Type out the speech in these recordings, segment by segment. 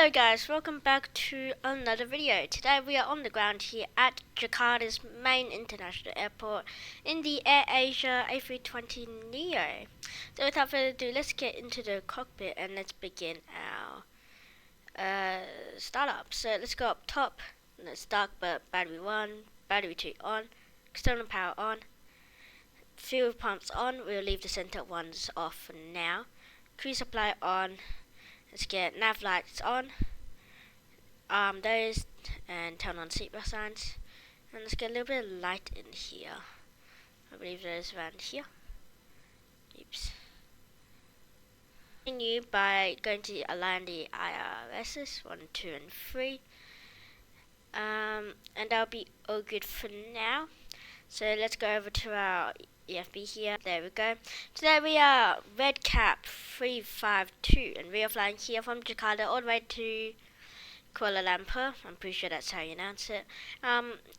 Hello guys, welcome back to another video. Today we are on the ground here at Jakarta's main international airport in the AirAsia A320NEO. So without further ado, let's get into the cockpit and let's begin our startup. So let's go up top, let's start battery 1, battery 2 on, external power on, fuel pumps on. We'll leave the center ones off for now. Cruise supply on. Let's get nav lights on, those, and turn on seatbelt signs. And let's get a little bit of light in here. I believe there's around here. Oops. Continue by going to align the IRSs 1, 2, and 3. And that'll be all good for now. So let's go over to our EFB here. There we go. Today we are rkApps 352 and we are flying here from Jakarta all the way to Kuala Lumpur. I'm pretty sure that's how you announce it.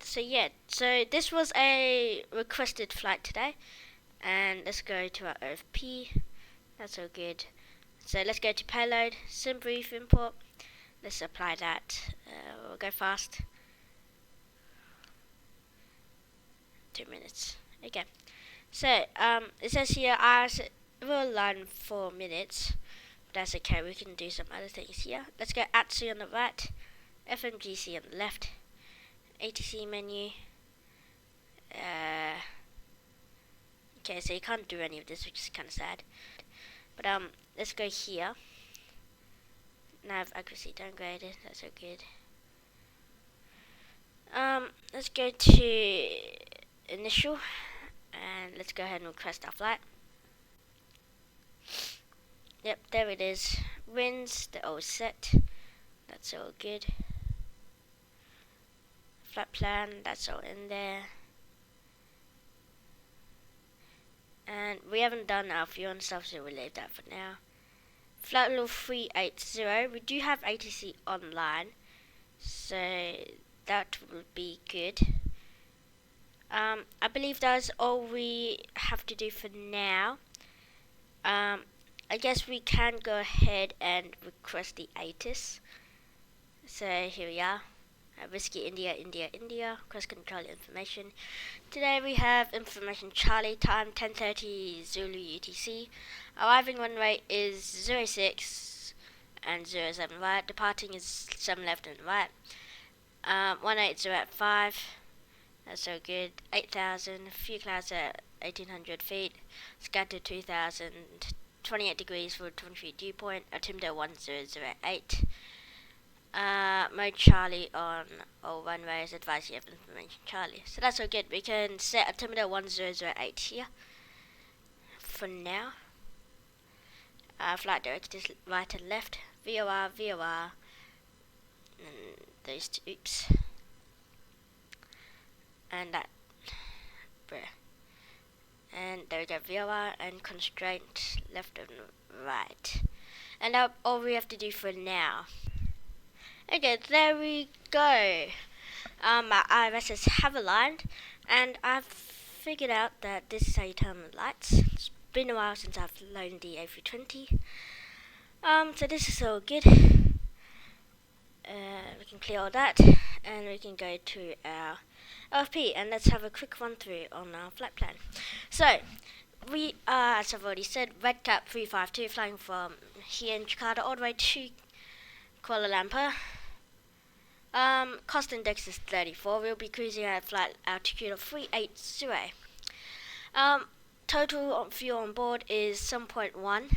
So this was a requested flight today. And let's go to our OFP. That's all good. So let's go to payload, sim brief import. Let's apply that. We'll go fast. 2 minutes. Okay. So it says here we'll line 4 minutes. That's okay, we can do some other things here. Let's go ATSI on the right, FMGC on the left, ATC menu. Okay, so you can't do any of this, which is kind of sad. But let's go here. Nav accuracy downgraded, that's so good. Let's go to initial. And let's go ahead and request our flight. Yep, there it is. Winds, they're all set. That's all good. Flight plan, that's all in there. And we haven't done our fuel and stuff, so we'll leave that for now. Flight level 380. We do have ATC online, so that will be good. I believe that's all we have to do for now. I guess we can go ahead and request the ATIS. So here we are. Whiskey India, request control information. Today we have information Charlie, time 10:30 Zulu UTC. Arriving runway is 06 and 07 right. Departing is 7 left and right. 180 at 5. That's so good. 8,000, few clouds at 1,800 feet, scattered 2,000, 28 degrees for 23 dew point, altimeter 1008. Mode Charlie on all runways, advise you have information Charlie. So that's all good. We can set altimeter 1008 here for now. Flight directors right and left, VOR, and those two, oops. And that, and there we go, VOR and constraint left and right. And that's all we have to do for now. Okay, there we go. My IRSs have aligned, and I've figured out that this is how you turn on the lights. It's been a while since I've flown the A320. So this is all good. We can clear all that, and we can go to our OFP, and let's have a quick run through on our flight plan. So we are, as I've already said, rkApps 352, flying from here in Jakarta all the way to Kuala Lumpur. Cost index is 34. We'll be cruising at flight altitude of 380. Total fuel on board is 7.1.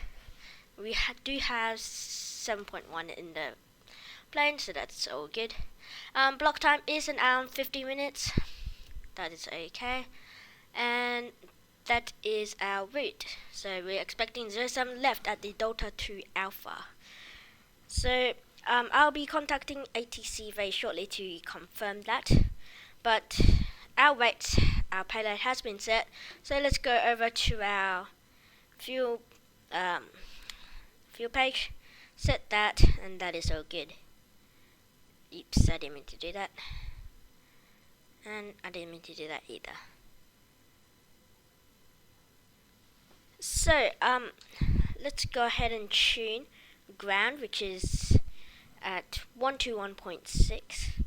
We do have 7.1 in the plane, so that's all good. Block time is an hour and 50 minutes. That is okay. And that is our route. So we're expecting 07 left at the Delta 2 Alpha. So I'll be contacting ATC very shortly to confirm that. But our rates, our payload has been set. So let's go over to our fuel page. Set that, and that is all good. Oops, I didn't mean to do that. And I didn't mean to do that either. So, let's go ahead and tune ground, which is at 121.6,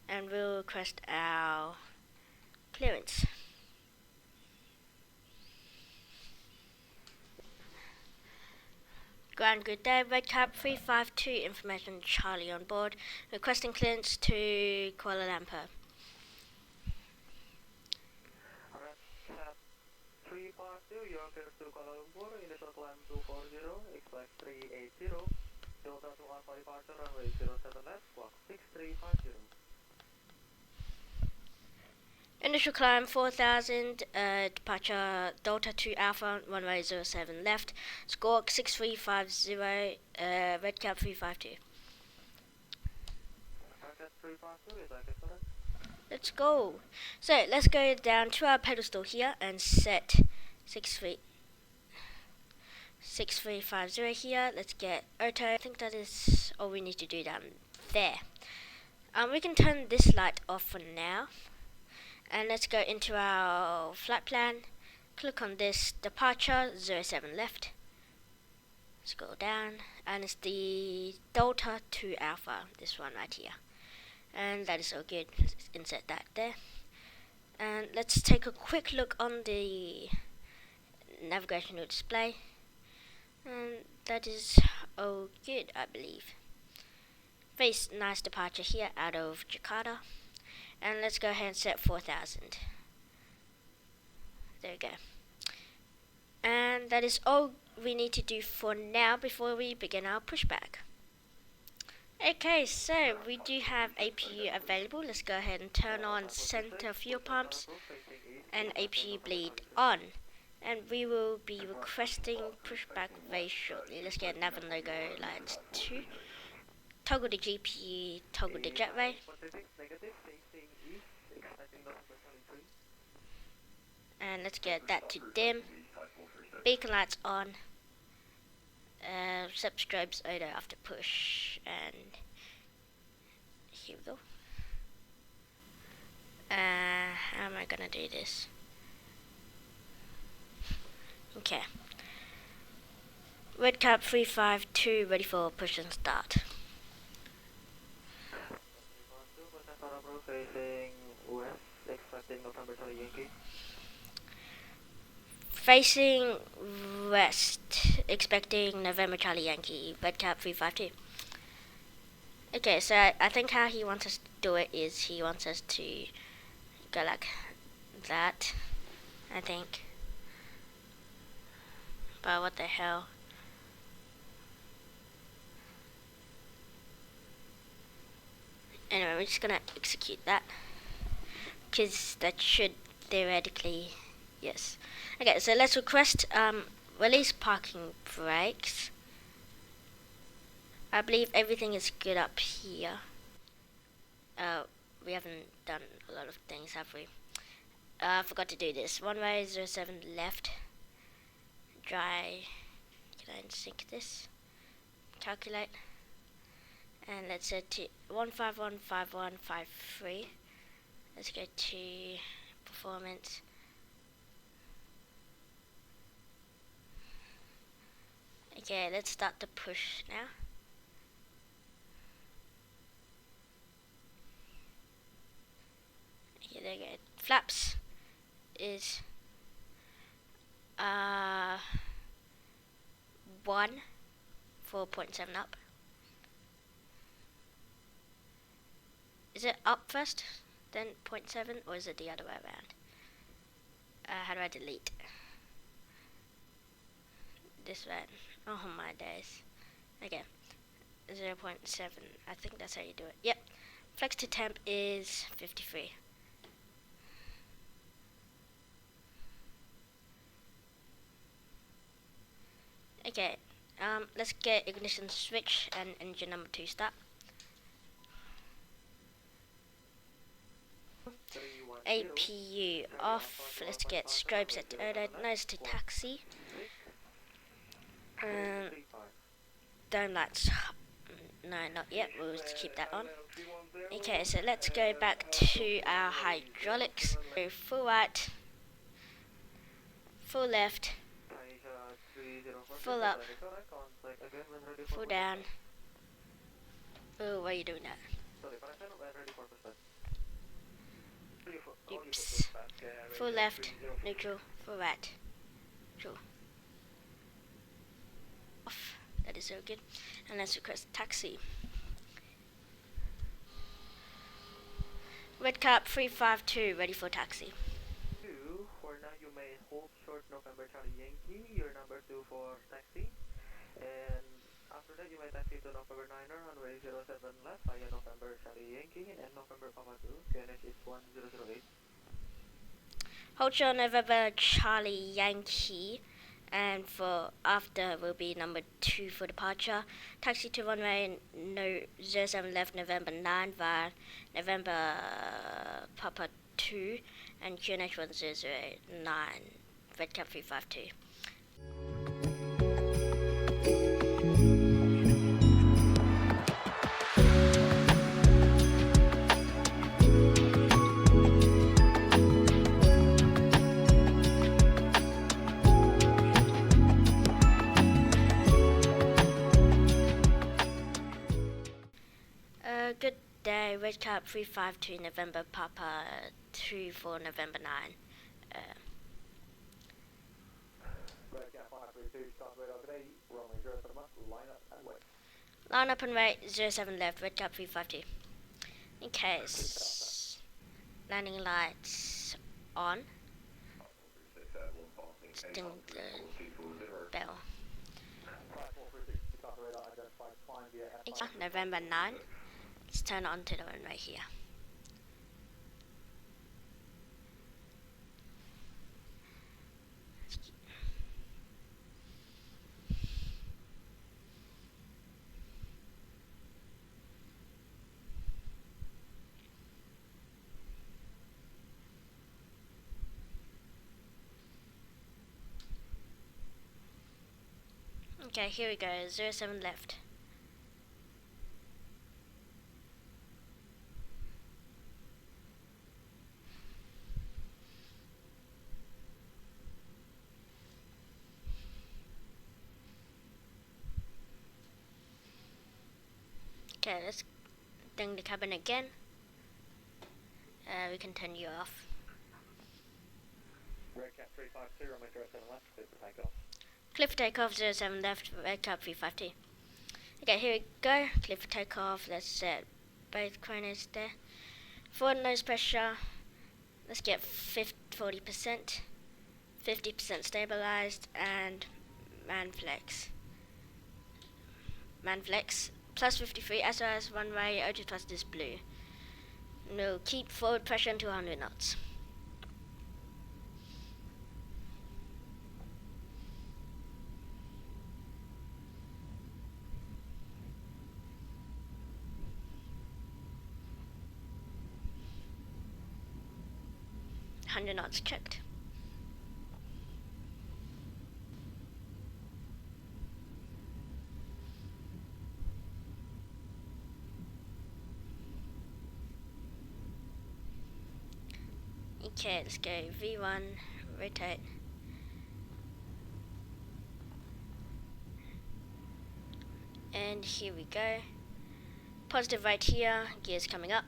and we'll request our clearance. Ground, good day, RkApps 352, information Charlie on board, requesting clearance to Kuala Lumpur. RkApps 352, you're clear to Kuala Lumpur, initial climb 240, expect 380, Delta to Alpha departure, runway 07 left, squawk 6350. Initial climb 4000, departure Delta to Alpha, runway 07 left, squawk 6350, RkApps 352. RkApps 352, is that correct? Let's go. So let's go down to our pedestal here and set 6350 here. Let's get auto. I think that is all we need to do down there. We can turn this light off for now. And let's go into our flight plan. Click on this departure 07 left. Scroll down, and it's the Delta to Alpha, this one right here. And that is all good. Let's insert that there. And let's take a quick look on the navigational display. And that is all good, I believe. Very nice departure here out of Jakarta. And let's go ahead and set 4000. There we go. And that is all we need to do for now before we begin our pushback. Okay, so we do have APU available. Let's go ahead and turn on center fuel pumps and APU bleed on. And we will be requesting pushback very shortly. Let's get nav and logo lines 2. Toggle the GPU, toggle the jetway. And let's get that to dim. Beacon lights on. Set strobes auto after push. And here we go. How am I gonna do this? Okay. RkApps 352 ready for push and start. Facing west, expecting November Charlie Yankee. Facing west, expecting November Charlie Yankee, RkApps 352. Okay, so I think how he wants us to do it is he wants us to go like that, I think. But what the hell? Anyway, we're just gonna execute that, because that should theoretically, yes. Okay, so let's request release parking brakes. I believe everything is good up here. We haven't done a lot of things, have we? I forgot to do this. Runway 07 left. Dry. Can I sync this? Calculate. And let's set to 1515153. Let's go to performance. Okay, let's start the push now. Okay, there you go. Flaps is 4.7 up. Is it up first, then 0.7, or is it the other way around? How do I delete? This way. Oh my days. Okay. 0.7. I think that's how you do it. Yep. Flex to temp is 53. Okay. Let's get ignition switch and engine number 2 start. APU off. Let's get strobe set to auto. Nose to taxi. Dome lights. No, not yet. We'll just keep that on. Okay, so let's go back to our hydraulics. Go full right, full left, Full up. Correct. Contact again when ready for Full down. Oh, why are you doing that? Sorry, correction when ready for pushback. Oops. Full left, neutral, full right. Neutral. Off. That is so good. And let's request taxi. Redcap 352, ready for taxi. For now, you may hold short November Charlie Yankee, your number 2 for taxi. And after that, you may taxi to November 9er, runway 07 left, via November Charlie Yankee, and November Papa 2, QNH is 1008. Hold short November Charlie Yankee, and for after will be number 2 for departure. Taxi to runway 07 left, November 9 via November Papa 2 and QNH 1009, Redcap 352. Good day, Redcap 352 November Papa 2 for November 9. Redcap 532, start radar today, runway 07 left, line up and wait. Line up and wait, 07 left, Redcap 352. Okay, landing lights on. Ding the bell. November 9. Let's turn on to the runway here. Okay, here we go, 07 left. Okay, let's ding the cabin again. We can turn you off. Redcap 352, runway 07 left, clear for takeoff. Clear for takeoff, 07 left, Redcap 352. Okay, here we go, clear for takeoff. Let's set both coordinates there. Forward nose pressure, let's get 40%, 50% stabilized, and man flex. Plus 53 SOS runway, OG thrust is blue. No, keep forward pressure until 100 knots. Knots checked. Okay, let's go V1, rotate. And here we go. Positive right here, gears coming up.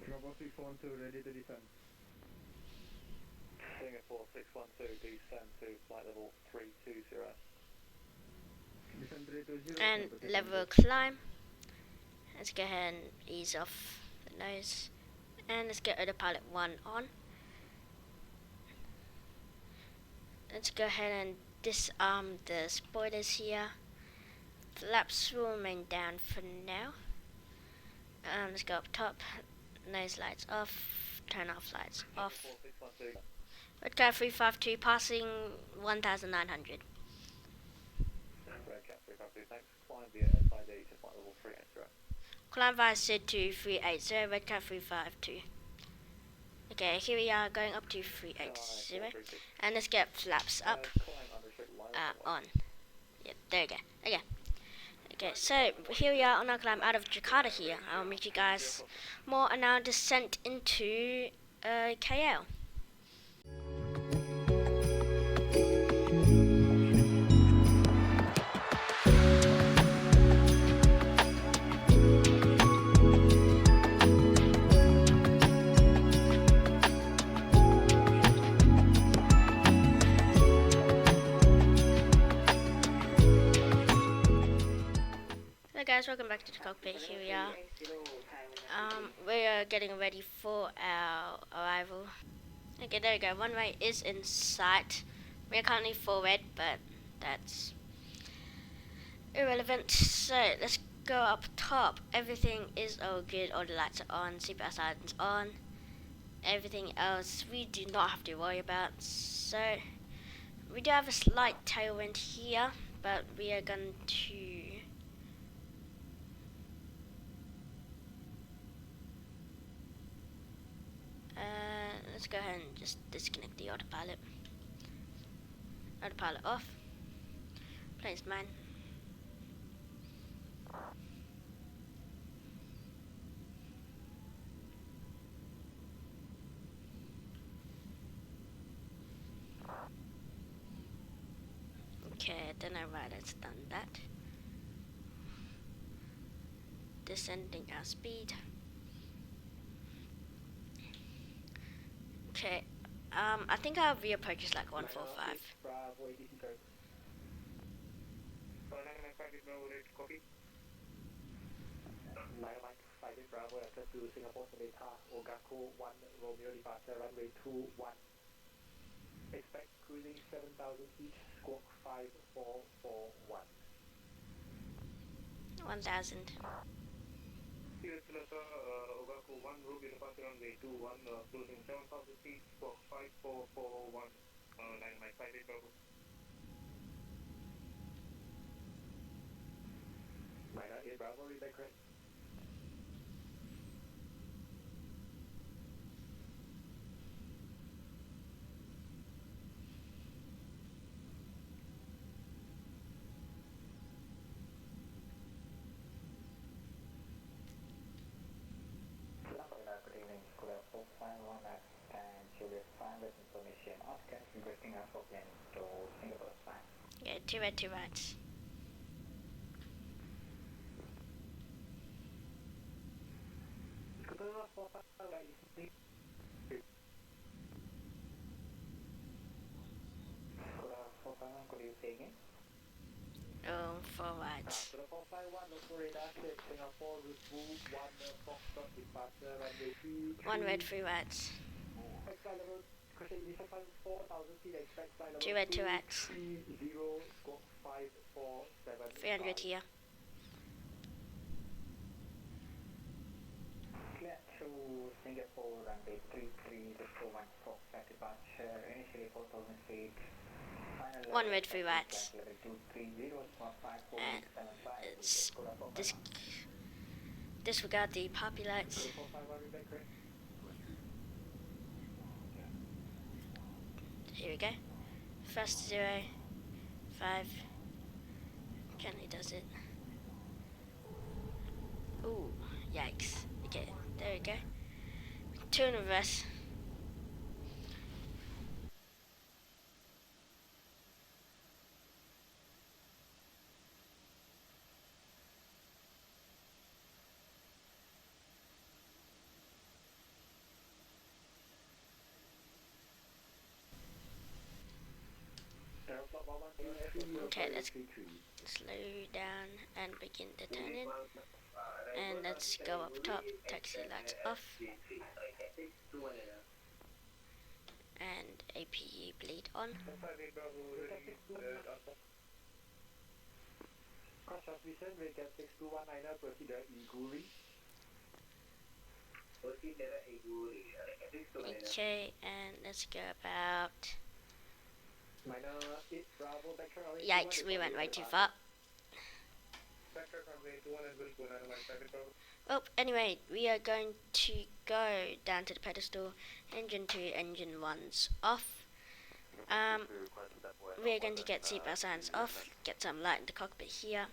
Singapore 612, ready to descend. Singapore 612, descend to flight level 320. Descend 320. And level climb. Let's go ahead and ease off the nose. And let's get autopilot 1 on. Let's go ahead and disarm the spoilers here. Flaps will remain down for now. Let's go up top. Nose lights off. Turn off lights off. Redcap 352 passing 1,900. Redcap 352, thanks. Climb via SID to flight level 380. Climb via SID to 380, Redcap 352. Okay, here we are going up to 380. And let's get flaps up. Climb under strict line on. Yeah, there you go. Okay, so here we are on our climb out of Jakarta here. I'll meet you guys more on our descent into KL. Hey guys, welcome back to the cockpit. Here we are. We are getting ready for our arrival. Okay, there we go. One way is in sight. We are currently forward, but that's irrelevant. So let's go up top. Everything is all good. All the lights are on. CPR silence on. Everything else we do not have to worry about. So we do have a slight tailwind here, but we are going to let's go ahead and just disconnect the autopilot. Autopilot off. Plane's mine. Okay, I don't know why that's done that. Descending our speed. Okay, I think our reapproach is like 145. Bravo after to Singapore Data Ogaku 1 Romeo departure runway 21. Expect cruising 7,000 feet, squawk 5441. 1000. Ogaku 1 Romeo departure runway 21, cruising 7,000 feet, squawk 5441. 9 my 58 Bravo. Minor 8 Bravo, read back correct. Good evening, Kuala 451 and Juliet 5 with information. Oscar requesting our plane to Singapore flight. Yeah, 2 red, 2 rights. Could you say again? Oh, 4 rights. Kuala 451, local radar cleared Singapore route 1 Foxtrot departure runway 3. 1 red, 3 rights. Expect flight level, question initial flight 4,000 feet, expect flight level 2 red, 2 rights. 30, squawk 5475. 300 here. Clear to Singapore runway 33, the 41 Foxtrot departure, initially 4,000 feet. 1 red, 3 rights. Level 230, squawk And 5475. it's disregard the poppy lights. 451, read correct. Here we go. First 0, 5. Currently does it. Ooh, yikes. Okay, there we go. 2 in reverse. Okay, let's slow down and begin the turn in. And let's go up top, taxi lights off. And APU bleed on. Cross transmission, we get 6219, procedure Iguri. Okay, and let's go about. Minor 8 Bravo, vector runway Yikes, we went way too far. Vector runway 21 and will go 9 my 5 Bravo. Oh, anyway, we are going to go down to the pedestal. Engine 2, engine 1's off. We're going to get seatbelt signs off, get some light in the cockpit here.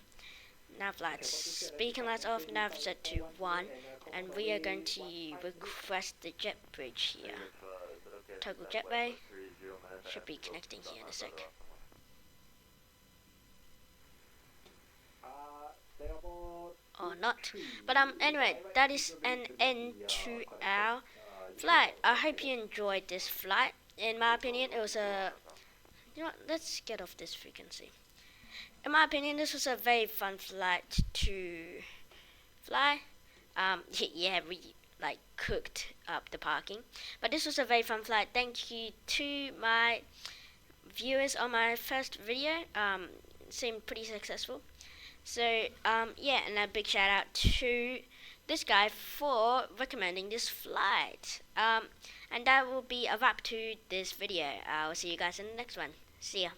Nav lights, beacon lights off, nav set to 1, and we are going to request the jet bridge here. Toggle jetway, should be connecting here in a sec. Or not. But anyway, that is an end to our flight. I hope you enjoyed this flight. In my opinion, it was a... You know what, let's get off this frequency. In my opinion, this was a very fun flight to fly. Yeah, we like cooked up the parking, but this was a very fun flight. Thank you to my viewers on my first video. Seemed pretty successful. So yeah, and a big shout out to this guy for recommending this flight. And that will be a wrap to this video. I will see you guys in the next one. See ya.